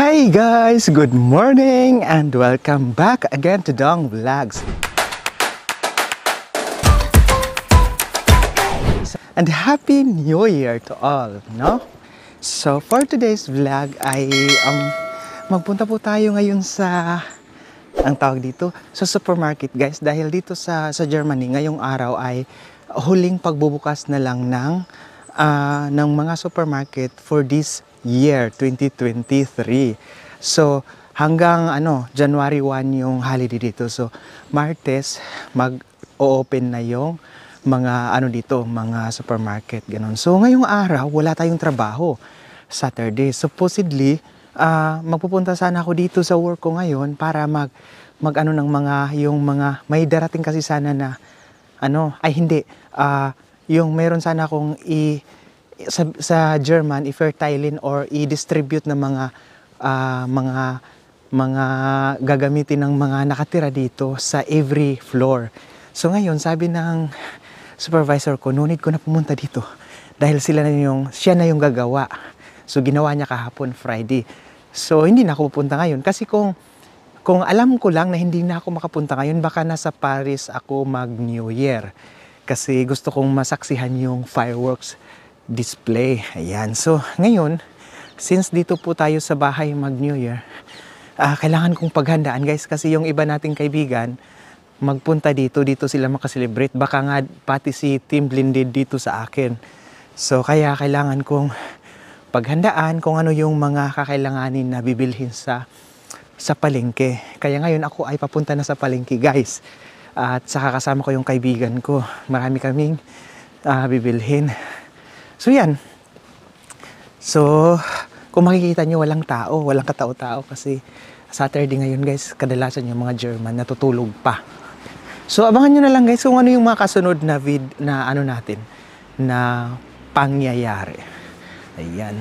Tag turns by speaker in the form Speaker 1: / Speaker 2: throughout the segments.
Speaker 1: Hi guys! Good morning and welcome back again to Dong Vlogs. And Happy New Year to all, no? So for today's vlog ay magpunta po tayo ngayon sa ang tawag dito sa supermarket guys, dahil dito sa Germany ngayong araw ay huling pagbubukas na lang ng mga supermarket for this year 2023. So hanggang January 1 yung holiday dito. So Martes mag-o-open na yung mga mga supermarket ganun. So ngayong araw wala tayong trabaho. Saturday. Supposedly magpupunta sana ako dito sa work ko ngayon para mag ng mga may darating kasi sana na yung meron sana akong sa German i-fertilin or i-distribute ng mga gagamitin ng mga nakatira dito sa every floor. So ngayon sabi ng supervisor ko, no need ko na pumunta dito dahil siya na yung gagawa. So ginawa niya kahapon Friday. So hindi na ako pupunta ngayon kasi kung alam ko lang na hindi na ako makapunta ngayon, baka nasa Paris ako mag New Year. Kasi gusto kong masaksihan yung fireworks display. Ayan. So, ngayon, since dito po tayo sa bahay mag New Year, kailangan kong paghandaan guys kasi yung iba nating kaibigan magpunta dito sila makaselebrate. Baka nga pati si Team Blended dito sa akin. So, kaya kailangan kong paghandaan kung ano yung mga kakailanganin na bibilhin sa palengke. Kaya ngayon ako ay papunta na sa palengke guys. At saka kasama ko yung kaibigan ko. Marami kaming bibilhin. So yan. So kung makikita nyo walang katao-tao kasi Saturday ngayon guys, kadalasan yung mga German natutulog pa. So abangan nyo na lang guys kung ano yung mga kasunod na natin na pangyayari. Ayan.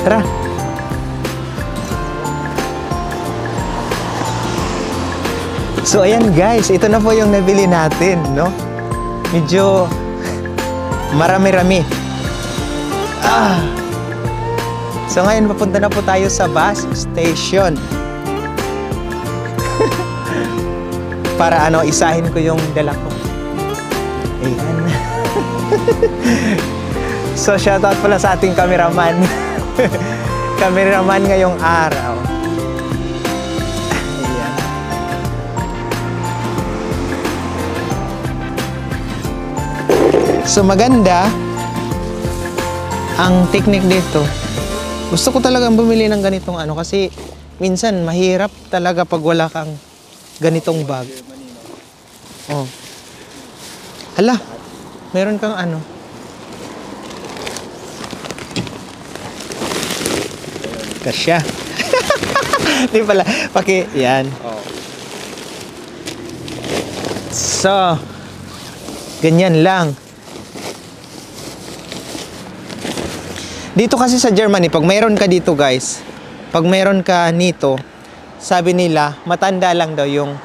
Speaker 1: Tara. So ayan guys, ito na po yung nabili natin, no? Medyo marami-rami. So ngayon papunta na po tayo sa bus station. Para isahin ko yung dala ko. Ayan. So shoutout pala sa ating cameraman. Cameraman ngayong araw. Ayan. So maganda ang technique dito. Gusto ko talagang bumili ng ganitong kasi minsan mahirap talaga pag wala kang ganitong bag. Oh. Hala, meron kang Kasya. Di pala. Yan. So, ganyan lang. Dito kasi sa Germany, pag mayroon ka dito guys, pag mayroon ka nito, sabi nila, matanda lang daw yung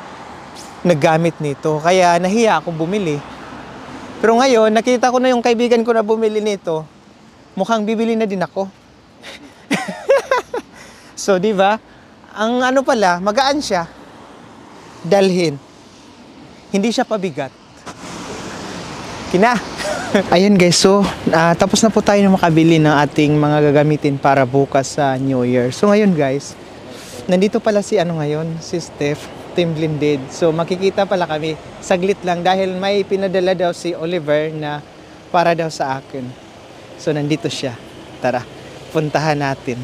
Speaker 1: naggamit nito. Kaya nahiya akong bumili. Pero ngayon, nakita ko na yung kaibigan ko na bumili nito. Mukhang bibili na din ako. So, di ba? Ang ano pala, magaan siya. Dalhin. Hindi siya pabigat. Kina. Ayun guys, so tapos na po tayo na makabili ng ating mga gagamitin para bukas sa New Year. So ngayon guys, nandito pala si si Steph, Team Blended. So makikita pala kami, saglit lang dahil may pinadala daw si Oliver na para daw sa akin. So nandito siya. Tara, puntahan natin.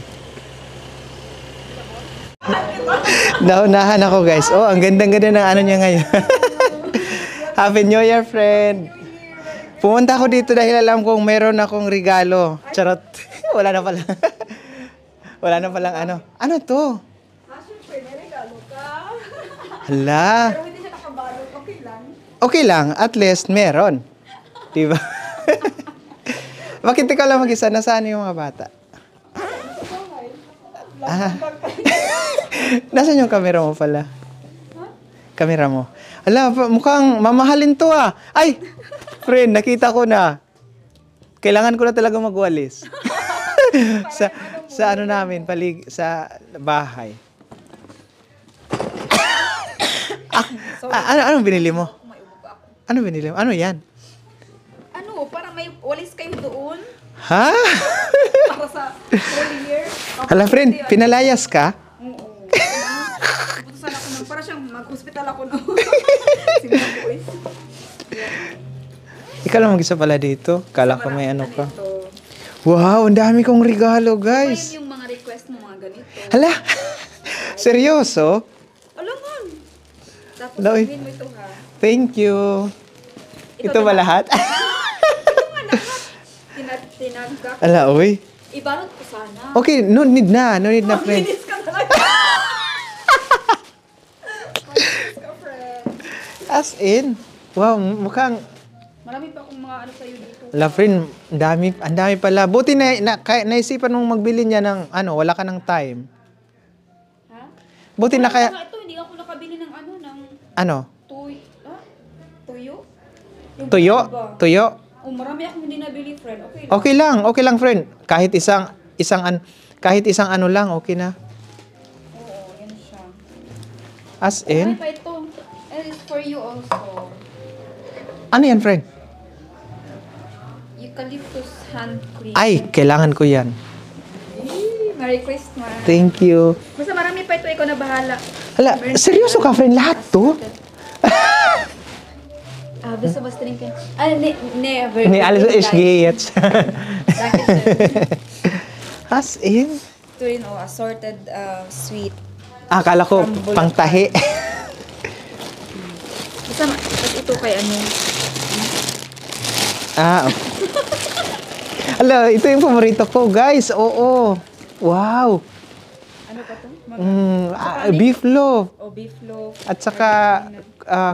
Speaker 1: Naunahan ako guys. Oh, ang gandang-ganda ng ano niya ngayon. Happy New Year, friend! Pumunta ako dito dahil alam kong meron akong regalo. Charot. Wala na pala. Wala na palang ano. Ano to?
Speaker 2: Siyempre, may regalo ka.
Speaker 1: Hala.
Speaker 2: Pero hindi siya nakabalot. Okay lang.
Speaker 1: Okay lang. At least meron. Diba? Bakit ikaw lang mag-isa? Nasaan yung mga bata? Ah. Nasaan yung camera mo pala? Camera mo. Ala, mukhang mamahalin to ah. Ay! Friend, nakita ko na. Kailangan ko na talaga magwalis. sa ano namin, sa bahay. Anong binili mo? Ano binili mo? Ano yan?
Speaker 2: Ano, para may walis kayo doon?
Speaker 1: Ha?
Speaker 2: Para sa whole year?
Speaker 1: Hala, friend, pinalayas ka?
Speaker 2: Oo. Puputusan ako nung, para siyang mag-hospital ako nung. Sige na boys.
Speaker 1: Ikaw lang mag-isa pala dito. Kala ko may ano ka.
Speaker 2: Ito.
Speaker 1: Wow, ang dami kong regalo, guys.
Speaker 2: Ayun yung mga request mo, mga ganito.
Speaker 1: Hala? Seryoso?
Speaker 2: Alangan. Tapos
Speaker 1: Loy.
Speaker 2: sabihin mo ito ha.
Speaker 1: Thank you. Ito ba lahat?
Speaker 2: Tinagak.
Speaker 1: Ala, oy.
Speaker 2: Ibalot ko sana.
Speaker 1: Okay, no need na. No need na, friend.
Speaker 2: Linis ka talaga. Linis ka, friend.
Speaker 1: As in. Wow, mukhang...
Speaker 2: Marami pa akong mga ano sa'yo dito.
Speaker 1: Ala, friend, ang dami pala. Buti naisipan mong magbili niya ng wala ka ng time.
Speaker 2: Ha?
Speaker 1: Buti na kaya...
Speaker 2: Ito, hindi ako nakabili ng ng...
Speaker 1: Ano?
Speaker 2: Tuyo? Yung
Speaker 1: Tuyo?
Speaker 2: ba?
Speaker 1: Tuyo?
Speaker 2: Oh, marami akong hindi nabili, friend. Okay lang.
Speaker 1: Okay lang, friend. Kahit isang ano lang, okay na.
Speaker 2: Oo, yan siya.
Speaker 1: As in?
Speaker 2: Marami pa ito. And it's for you also.
Speaker 1: Ano yan, friend?
Speaker 2: Eucalyptus hand cream.
Speaker 1: Ay, kailangan ko yan.
Speaker 2: Merry Christmas.
Speaker 1: Thank you.
Speaker 2: Basta marami pa ito, ikaw na bahala.
Speaker 1: Hala, seryoso ka, friend? Lahat to?
Speaker 2: Basta trinken. Never.
Speaker 1: Ni alles is gets.
Speaker 2: Dankeschön.
Speaker 1: As in?
Speaker 2: Ito rin, assorted sweet.
Speaker 1: Akala ko, pangtahi.
Speaker 2: Basta, ito kay
Speaker 1: Okay. Hala, ito yung paborito ko, guys. Oo. Wow.
Speaker 2: Ano pa to?
Speaker 1: Beef loaf.
Speaker 2: Beef loaf.
Speaker 1: At saka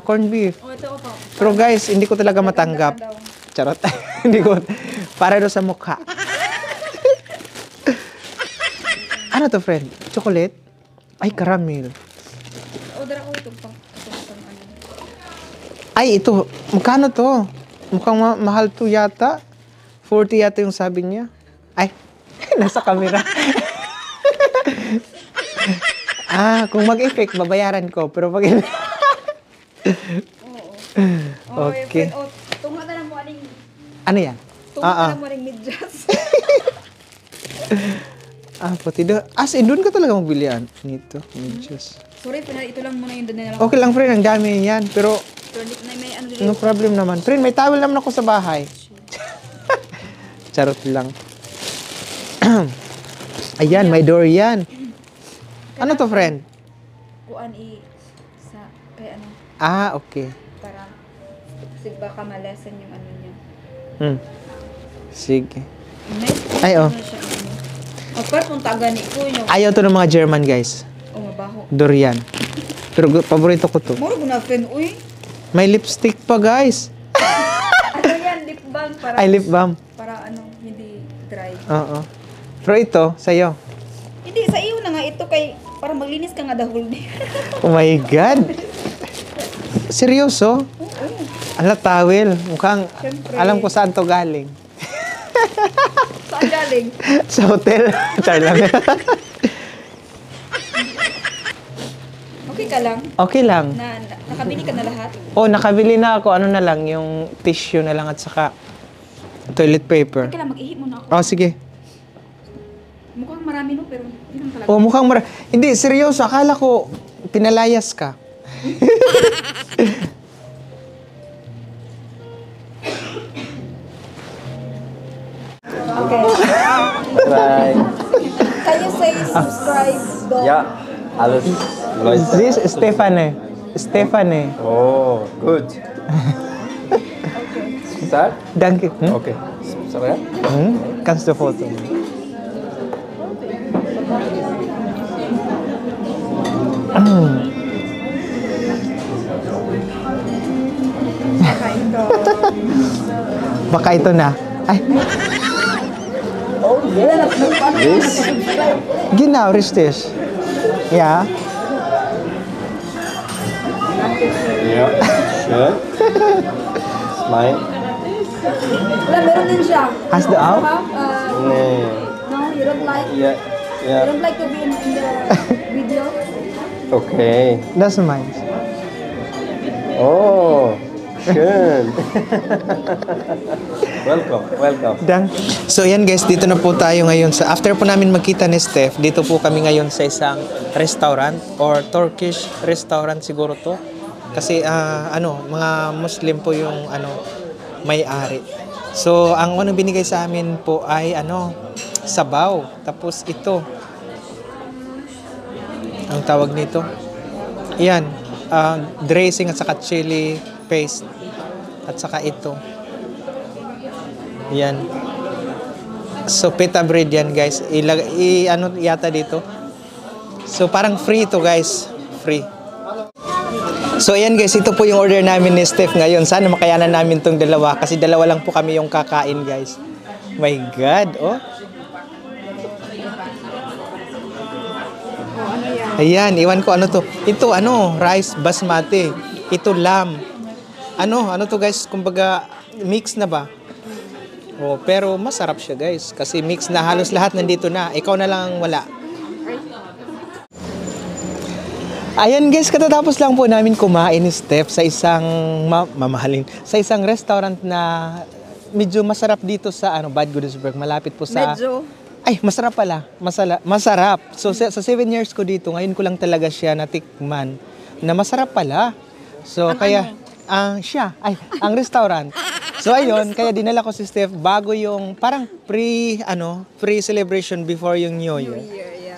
Speaker 1: corned beef.
Speaker 2: Ito pa.
Speaker 1: Pero guys, hindi ko talaga matanggap. Charot. Hindi ko. Para doon sa mukha. Ano to, friend? Chocolate? Ay, caramel.
Speaker 2: Order ako ito pang
Speaker 1: Ay, ito. Magkano to? Mukhang mahal to yata. 40 yata yung sabi niya. Ay, nasa camera. Kung mag-effect, babayaran ko. Pero pag... Okay.
Speaker 2: Tunga na lang mo aning...
Speaker 1: Ano yan?
Speaker 2: Tunga na lang mo aning medyas.
Speaker 1: Pati doon. As in, doon ka talaga magbili nito. Medyas.
Speaker 2: Sorry, ito lang muna yung doon na lang.
Speaker 1: Okay lang, friend. Ang dami yan. Pero,
Speaker 2: may ano
Speaker 1: no problem naman. Friend, may towel naman ako sa bahay. Charot lang. Ayan, may door yan. Ano to, friend?
Speaker 2: Kuan sa kay ano.
Speaker 1: Okay.
Speaker 2: Para sig baka malesen yung ano niya.
Speaker 1: Sige.
Speaker 2: Nice.
Speaker 1: Ay, oh.
Speaker 2: Apart kung tagani ko yun.
Speaker 1: Ayaw to ng mga German, guys.
Speaker 2: Oh, mabaho.
Speaker 1: Durian. Pero paborito ko to.
Speaker 2: Moro na friend, uy.
Speaker 1: May lipstick pa, guys.
Speaker 2: Ano yan, lip balm para
Speaker 1: Ay, lip balm.
Speaker 2: para ano, hindi dry.
Speaker 1: Oo. Pero ito, sa'yo.
Speaker 2: Hindi, sa iyo na nga ito kay para maglinis ka nga the whole day.
Speaker 1: Oh my God. Seryoso?
Speaker 2: Oo.
Speaker 1: Ala, towel. Mukhang,
Speaker 2: Siyempre.
Speaker 1: alam ko saan to galing.
Speaker 2: Saan galing?
Speaker 1: Sa hotel. Char lang.
Speaker 2: Okay ka lang?
Speaker 1: Okay lang.
Speaker 2: Nakabili ka na lahat?
Speaker 1: Oh, nakabili na ako. Ano na lang, yung tissue na lang at saka toilet paper.
Speaker 2: Okay lang, mag-ihip muna ako.
Speaker 1: Oh, sige.
Speaker 2: Mukhang marami no, pero hindi naman talaga.
Speaker 1: Oh, mukhang Hindi, seryoso. Akala ko, pinalayas ka.
Speaker 2: Okay.
Speaker 3: Bye.
Speaker 2: Can you say subscribe?
Speaker 3: Ja, alles Leute.
Speaker 1: This is Stefane. Stefane.
Speaker 3: Oh, gut. Start?
Speaker 1: Danke. Hm?
Speaker 3: Okay. Sorry.
Speaker 1: Hm? Kannst du Foto? Baka ito na. Ay,
Speaker 3: This?
Speaker 1: genau, richtig. Ja.
Speaker 3: Ja. Schön. Mein?
Speaker 2: Wala, meron din siya.
Speaker 1: Hast du auch?
Speaker 3: Nee.
Speaker 2: No, you don't like?
Speaker 3: Ja.
Speaker 2: You
Speaker 3: Ja.
Speaker 2: don't like to be in the video?
Speaker 3: Okay.
Speaker 1: Das ist meins.
Speaker 3: Oh, schön. Welcome. Welcome.
Speaker 1: So yan guys, dito na po tayo ngayon sa after po namin magkita ni Steph, dito po kami ngayon sa isang restaurant or Turkish restaurant siguro to. Kasi mga Muslim po yung may-ari. So ang unang binigay sa amin po ay sabaw. Tapos ito. Ang tawag nito. Yan, dressing at saka chili paste. At saka ito. Yan. So, pita bread yan, guys. Yata dito. So, parang free to guys. Free. So, ayan guys. Ito po yung order namin ni Steph ngayon. Sana makayanan namin tong dalawa. Kasi dalawa lang po kami yung kakain, guys. My God, oh. Ayan, iwan ko ano to. Ito, rice basmati. Ito, lamb. Ano to guys, kumbaga, mix na ba? Oh, pero masarap siya guys kasi mix na halos lahat nandito na. Ikaw na lang wala. Ayan guys, katatapos lang po namin kumain ni Steph sa isang mamahalin, sa isang restaurant na medyo masarap dito sa Bad Godesberg, malapit po sa
Speaker 2: Medyo.
Speaker 1: Ay, masarap pala. Masarap. So sa 7 years ko dito, ngayon ko lang talaga siya natikman na masarap pala. So kaya ang restaurant. So ayun, kaya dinala ko si Steph bago yung parang pre-celebration before yung New Year.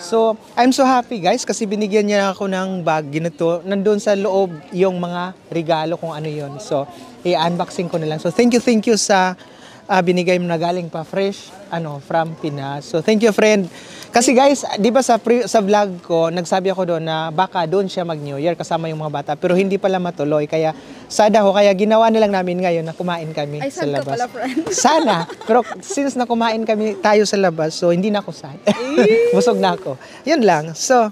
Speaker 1: So, I'm so happy guys kasi binigyan niya ako ng bag ginito. Nandun sa loob yung mga regalo kung ano yun. So, i-unboxing ko na lang. So, thank you sa binigay mo na galing pa fresh from Pinas. So, thank you friend. Kasi guys, di ba sa vlog ko, nagsabi ako doon na baka doon siya mag-New Year kasama yung mga bata. Pero hindi pala matuloy. Kaya sad ako. Kaya ginawa na lang namin ngayon na kumain kami
Speaker 2: Ay,
Speaker 1: sa
Speaker 2: sad ka
Speaker 1: labas.
Speaker 2: pala, friend.
Speaker 1: Sana. Pero since na kumain tayo sa labas, so hindi na ako sad. Busog na ako. Yun lang. So,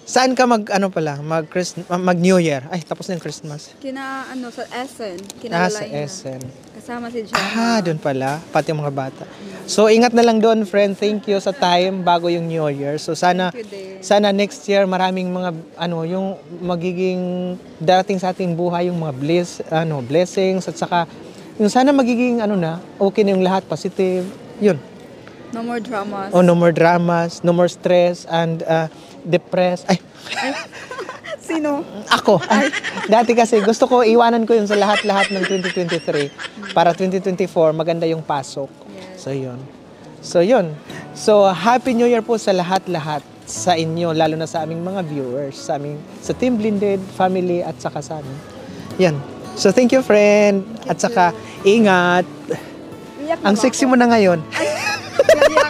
Speaker 1: saan ka mag-New Year? Ay, tapos na yung Christmas.
Speaker 2: Sa Essen.
Speaker 1: Sa Essen.
Speaker 2: Kasama si John.
Speaker 1: Doon pala. Pati yung mga bata. So, ingat na lang doon, friend. Thank you sa time bago yung New Year. So, sana next year maraming mga, yung magiging darating sa ating buhay, yung mga blessings, at saka, yung sana magiging, okay na yung lahat, positive. Yun.
Speaker 2: No more dramas.
Speaker 1: Oh, no more dramas, no more stress, and depressed. Ay,
Speaker 2: Sino?
Speaker 1: ako. Ay, dati kasi gusto ko, iwanan ko yun sa lahat-lahat ng 2023 para 2024 maganda yung pasok. So yun. So Happy New Year po sa lahat-lahat sa inyo, lalo na sa aming mga viewers, sa Team Blended family at saka sa amin. Yan. So thank you friend. At saka ingat.
Speaker 2: Iyak
Speaker 1: Ang sexy mo na ngayon.
Speaker 2: Iyak